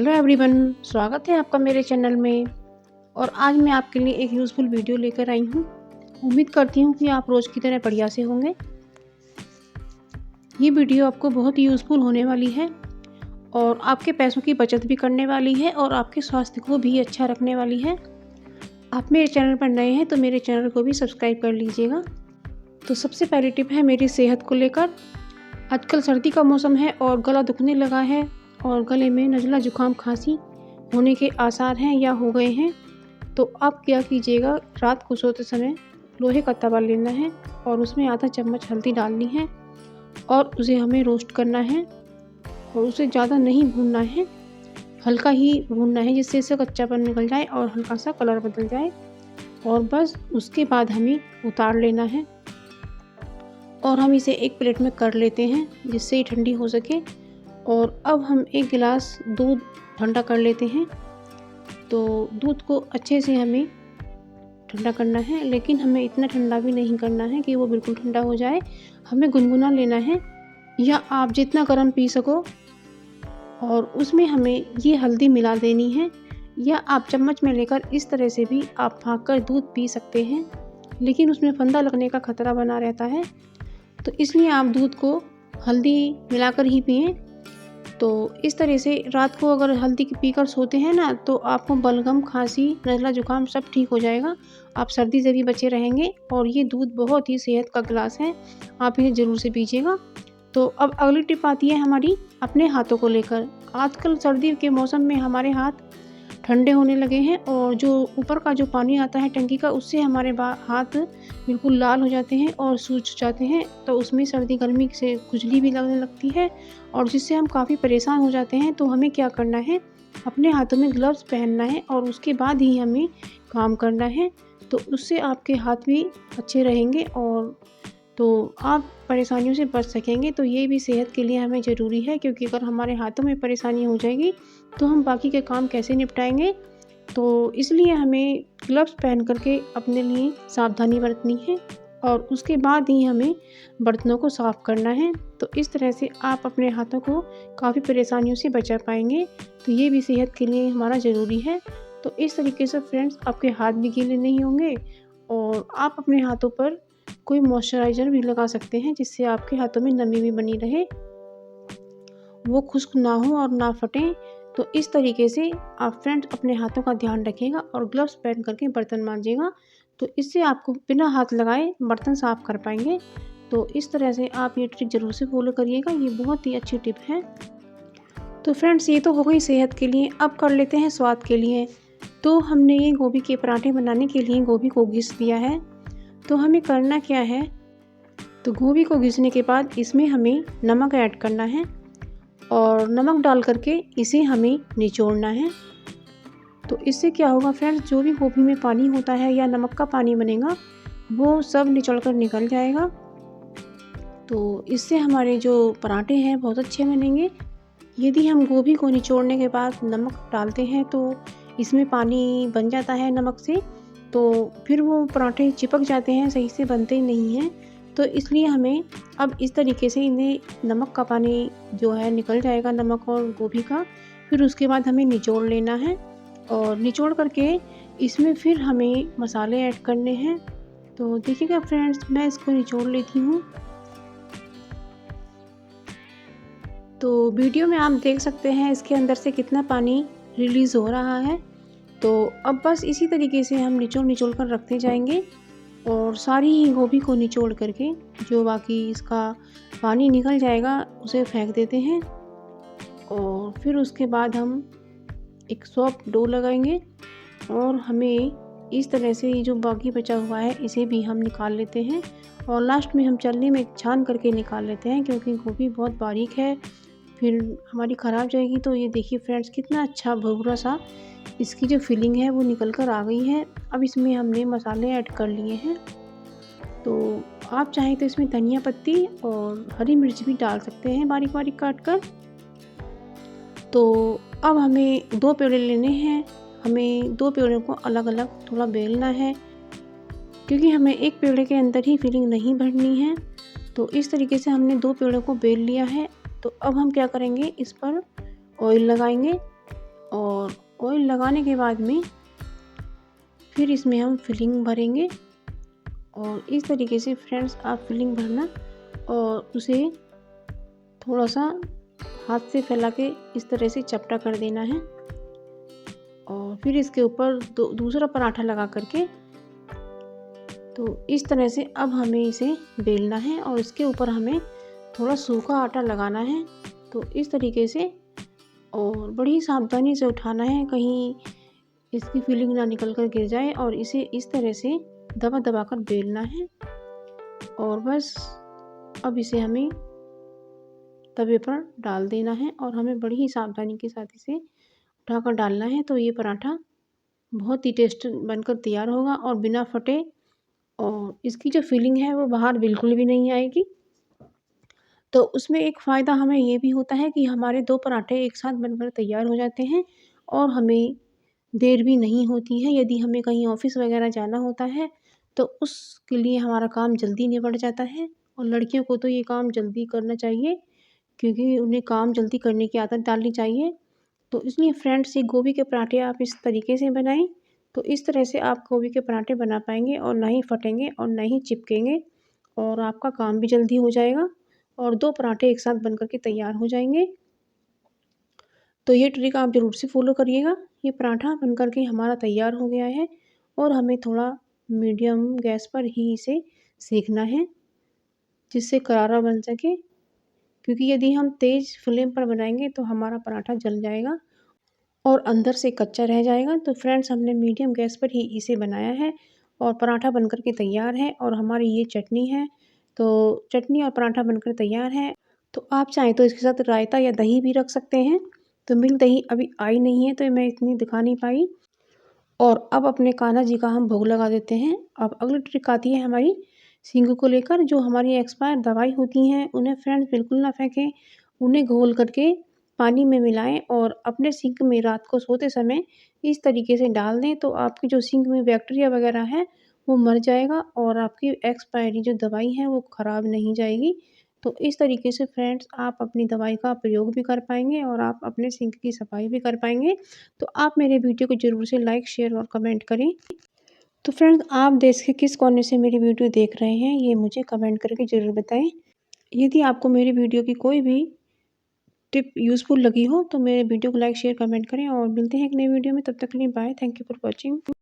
Hello everyone, स्वागत है आपका मेरे चैनल में। और आज मैं आपके लिए एक यूज़फुल वीडियो लेकर आई हूँ। उम्मीद करती हूँ कि आप रोज़ की तरह बढ़िया से होंगे। ये वीडियो आपको बहुत यूज़फुल होने वाली है और आपके पैसों की बचत भी करने वाली है और आपके स्वास्थ्य को भी अच्छा रखने वाली है। आप मेरे चैनल पर नए हैं तो मेरे चैनल को भी सब्सक्राइब कर लीजिएगा। तो सबसे पहली टिप है मेरी सेहत को लेकर। आजकल सर्दी का मौसम है और गला दुखने लगा है और गले में नज़ला जुकाम खांसी होने के आसार हैं या हो गए हैं। तो आप क्या कीजिएगा, रात को सोते समय लोहे का तवा लेना है और उसमें आधा चम्मच हल्दी डालनी है और उसे हमें रोस्ट करना है और उसे ज़्यादा नहीं भूनना है, हल्का ही भूनना है जिससे इसका कच्चापन निकल जाए और हल्का सा कलर बदल जाए। और बस उसके बाद हमें उतार लेना है और हम इसे एक प्लेट में कर लेते हैं जिससे ये ठंडी हो सके। और अब हम एक गिलास दूध ठंडा कर लेते हैं। तो दूध को अच्छे से हमें ठंडा करना है, लेकिन हमें इतना ठंडा भी नहीं करना है कि वो बिल्कुल ठंडा हो जाए। हमें गुनगुना लेना है या आप जितना गर्म पी सको। और उसमें हमें ये हल्दी मिला देनी है या आप चम्मच में लेकर इस तरह से भी आप फाँक कर दूध पी सकते हैं, लेकिन उसमें फंदा लगने का खतरा बना रहता है। तो इसलिए आप दूध को हल्दी मिलाकर ही पिएं। तो इस तरह से रात को अगर हल्दी पीकर सोते हैं ना, तो आपको बलगम, खांसी, नज़ला जुकाम सब ठीक हो जाएगा। आप सर्दी से भी बचे रहेंगे और ये दूध बहुत ही सेहत का गिलास है, आप इन्हें ज़रूर से पीजिएगा। तो अब अगली टिप आती है हमारी अपने हाथों को लेकर। आजकल सर्दी के मौसम में हमारे हाथ ठंडे होने लगे हैं और जो ऊपर का जो पानी आता है टंकी का, उससे हमारे हाथ बिल्कुल लाल हो जाते हैं और सूज जाते हैं। तो उसमें सर्दी गर्मी से खुजली भी लगने लगती है और जिससे हम काफ़ी परेशान हो जाते हैं। तो हमें क्या करना है, अपने हाथों में ग्लव्स पहनना है और उसके बाद ही हमें काम करना है। तो उससे आपके हाथ भी अच्छे रहेंगे और तो आप परेशानियों से बच सकेंगे। तो ये भी सेहत के लिए हमें ज़रूरी है, क्योंकि अगर हमारे हाथों में परेशानी हो जाएगी तो हम बाकी के काम कैसे निपटाएंगे। तो इसलिए हमें ग्लव्स पहन करके अपने लिए सावधानी बरतनी है और उसके बाद ही हमें बर्तनों को साफ़ करना है। तो इस तरह से आप अपने हाथों को काफ़ी परेशानियों से बचा पाएंगे। तो ये भी सेहत के लिए हमारा ज़रूरी है। तो इस तरीके से फ्रेंड्स, आपके हाथ भी गीले नहीं होंगे और आप अपने हाथों पर कोई मॉइस्चराइज़र भी लगा सकते हैं जिससे आपके हाथों में नमी भी बनी रहे, वो खुश्क ना हो और ना फटें। तो इस तरीके से आप फ्रेंड्स अपने हाथों का ध्यान रखिएगा और ग्लव्स पहन करके बर्तन मांजिएगा। तो इससे आपको बिना हाथ लगाए बर्तन साफ़ कर पाएंगे। तो इस तरह से आप ये ट्रिक ज़रूर से फॉलो करिएगा, ये बहुत ही अच्छी टिप है। तो फ्रेंड्स, ये तो हो गई सेहत के लिए। अब कर लेते हैं स्वाद के लिए। तो हमने ये गोभी के पराठे बनाने के लिए गोभी को घिस दिया है। तो हमें करना क्या है, तो गोभी को घिसने के बाद इसमें हमें नमक ऐड करना है और नमक डाल करके इसे हमें निचोड़ना है। तो इससे क्या होगा फ्रेंड्स, जो भी गोभी में पानी होता है या नमक का पानी बनेगा वो सब निचोड़ कर निकल जाएगा। तो इससे हमारे जो पराठे हैं बहुत अच्छे बनेंगे। यदि हम गोभी को निचोड़ने के बाद नमक डालते हैं तो इसमें पानी बन जाता है नमक से, तो फिर वो पराठे चिपक जाते हैं, सही से बनते ही नहीं हैं। तो इसलिए हमें अब इस तरीके से इन्हें नमक का पानी जो है निकल जाएगा, नमक और गोभी का। फिर उसके बाद हमें निचोड़ लेना है और निचोड़ करके इसमें फिर हमें मसाले ऐड करने हैं। तो देखिएगा फ्रेंड्स, मैं इसको निचोड़ लेती हूँ। तो वीडियो में आप देख सकते हैं इसके अंदर से कितना पानी रिलीज़ हो रहा है। तो अब बस इसी तरीके से हम निचोड़ कर रखते जाएंगे और सारी गोभी को निचोड़ करके जो बाकी इसका पानी निकल जाएगा उसे फेंक देते हैं। और फिर उसके बाद हम एक सॉफ्ट डो लगाएंगे और हमें इस तरह से ये जो बाकी बचा हुआ है इसे भी हम निकाल लेते हैं और लास्ट में हम छलनी में छान करके निकाल लेते हैं, क्योंकि गोभी बहुत बारीक है, फिर हमारी ख़राब जाएगी। तो ये देखिए फ्रेंड्स, कितना अच्छा भुरभुरा सा इसकी जो फिलिंग है वो निकल कर आ गई है। अब इसमें हमने मसाले ऐड कर लिए हैं। तो आप चाहें तो इसमें धनिया पत्ती और हरी मिर्च भी डाल सकते हैं बारीक बारीक काट कर। तो अब हमें 2 पेड़े लेने हैं। हमें 2 पेड़ों को अलग अलग थोड़ा बेलना है, क्योंकि हमें एक पेड़े के अंदर ही फिलिंग नहीं भरनी है। तो इस तरीके से हमने 2 पेड़ों को बेल लिया है। तो अब हम क्या करेंगे, इस पर ऑयल लगाएंगे और ऑयल लगाने के बाद में फिर इसमें हम फिलिंग भरेंगे। और इस तरीके से फ्रेंड्स आप फिलिंग भरना और उसे थोड़ा सा हाथ से फैला के इस तरह से चपटा कर देना है। और फिर इसके ऊपर दूसरा पराठा लगा करके तो इस तरह से अब हमें इसे बेलना है और इसके ऊपर हमें थोड़ा सूखा आटा लगाना है। तो इस तरीके से और बड़ी सावधानी से उठाना है, कहीं इसकी फिलिंग ना निकल कर गिर जाए। और इसे इस तरह से दबा दबा कर बेलना है। और बस अब इसे हमें तवे पर डाल देना है और हमें बड़ी ही सावधानी के साथ इसे उठाकर डालना है। तो ये पराठा बहुत ही टेस्ट बनकर तैयार होगा और बिना फटे, और इसकी जो फिलिंग है वो बाहर बिल्कुल भी नहीं आएगी। तो उसमें एक फ़ायदा हमें ये भी होता है कि हमारे 2 पराठे एक साथ बनकर तैयार हो जाते हैं और हमें देर भी नहीं होती है। यदि हमें कहीं ऑफ़िस वग़ैरह जाना होता है तो उसके लिए हमारा काम जल्दी निपट जाता है। और लड़कियों को तो ये काम जल्दी करना चाहिए, क्योंकि उन्हें काम जल्दी करने की आदत डालनी चाहिए। तो इसलिए फ्रेंड्स, ये गोभी के पराठे आप इस तरीके से बनाएं। तो इस तरह से आप गोभी के पराठे बना पाएंगे और ना ही फटेंगे और ना ही चिपकेंगे, और आपका काम भी जल्दी हो जाएगा और 2 पराठे एक साथ बन कर के तैयार हो जाएंगे। तो ये ट्रिक आप ज़रूर से फॉलो करिएगा। ये पराठा बन कर के हमारा तैयार हो गया है और हमें थोड़ा मीडियम गैस पर ही इसे सेकना है, जिससे करारा बन सके। क्योंकि यदि हम तेज़ फ्लेम पर बनाएंगे तो हमारा पराठा जल जाएगा और अंदर से कच्चा रह जाएगा। तो फ्रेंड्स, हमने मीडियम गैस पर ही इसे बनाया है और पराठा बनकर के तैयार है। और हमारी ये चटनी है, तो चटनी और पराठा बनकर तैयार है। तो आप चाहें तो इसके साथ रायता या दही भी रख सकते हैं। तो मिल्क दही अभी आई नहीं है तो मैं इतनी दिखा नहीं पाई। और अब अपने कान्हा जी का हम भोग लगा देते हैं। अब अगली ट्रिक आती है हमारी सींग को लेकर। जो हमारी एक्सपायर दवाई होती हैं उन्हें फ्रेंड्स बिल्कुल ना फेंकें, उन्हें घोल करके पानी में मिलाएं और अपने सिंक में रात को सोते समय इस तरीके से डाल दें। तो आपकी जो सिंक में बैक्टीरिया वगैरह है वो मर जाएगा और आपकी एक्सपायरी जो दवाई है वो ख़राब नहीं जाएगी। तो इस तरीके से फ्रेंड्स आप अपनी दवाई का प्रयोग भी कर पाएंगे और आप अपने सिंक की सफाई भी कर पाएंगे। तो आप मेरे वीडियो को ज़रूर से लाइक, शेयर और कमेंट करें। तो फ्रेंड्स, आप देश के किस कोने से मेरी वीडियो देख रहे हैं ये मुझे कमेंट करके ज़रूर बताएं। यदि आपको मेरी वीडियो की कोई भी टिप यूज़फुल लगी हो तो मेरे वीडियो को लाइक, शेयर, कमेंट करें। और मिलते हैं एक नई वीडियो में। तब तक के लिए bye. Thank you for watching.